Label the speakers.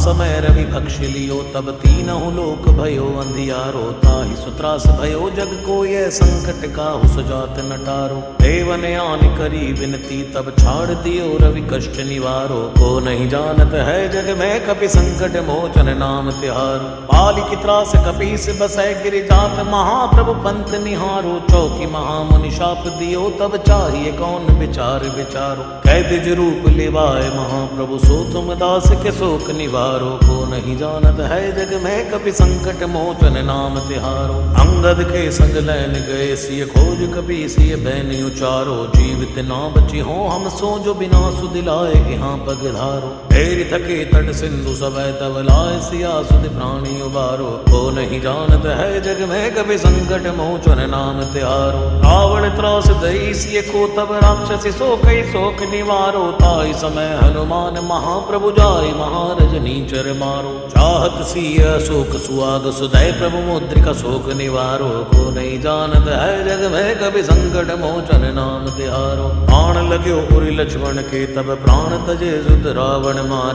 Speaker 1: समय रवि भक्ष लियो, तब तीनहु लोक भयो अंधियारो। ताहि सुत्रास भयो जग को ये संकट काहु सुजात न टारो। देवन आन करी विनती, तब छाड़ दियो रवि कष्ट निवारो। को नहीं जानत है जग में कपि संकट मोचन नाम तिहारो। बाली की त्रास कपीस बसै गिरि जात, महाप्रभु पंथ निहारो। चौकी महामुनि शाप दियो, तब चाहिए कौन विचार विचारो। कैदिज रूप लिवाए महाप्रभु, सो तुम दास के शोक निवारो। को नहीं जानत है जग में कपि संकट मोचन नाम तिहारो। अंगद के संग लैन गए सिय खोज, कपि सिय बैन उचारो। जीवित ना बची हो हम सो, जो बिना सुदिलाए यहाँ पगधारो। ढेर थके तट सिंधु सबै, तब लाए सिया सुध प्राणी उबारो। को नहीं जानत है जग में कपि संकट मोचन नाम तिहारो। रावण त्रास दई सिय को, तब राक्षसी सो कई शोक निवारो। ताई समय हनुमान महाप्रभु जाय, महारजनीचर मारो। चाहत सिय शोक सुआग, सुदय प्रभु मुद्रिका शोक निवारो। को नहीं जानत है जग में कभी संकट मोचन नाम तिहारो। प्राण लग्यो उरि लक्ष्मण के, तब प्राण तजे सुत रावण मारो।